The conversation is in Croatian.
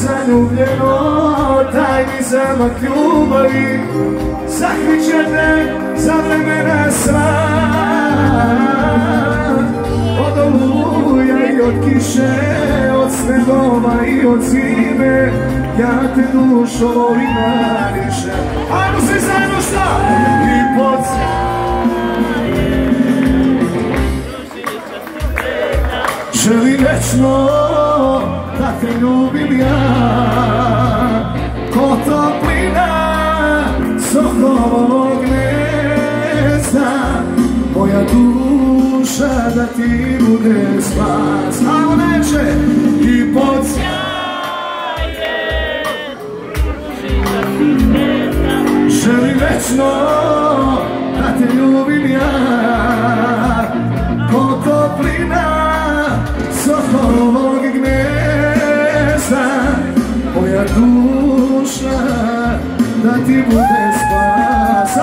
zaljubljeno, tajni zamak ljubavi zakriće te za vremena sva. Od oluja i od kiše, od snegova i od zime, ja te dušo volim najviše. Ajmo svi zajedno šta? I pod želim večno da te ljubim ja, ko toplina sokovog gnezda, moja duša da ti bude spas. Alo neće i pod želim večno da te ljubim ja, ko toplina sokovog gnezda, moja duša da ti bude spas.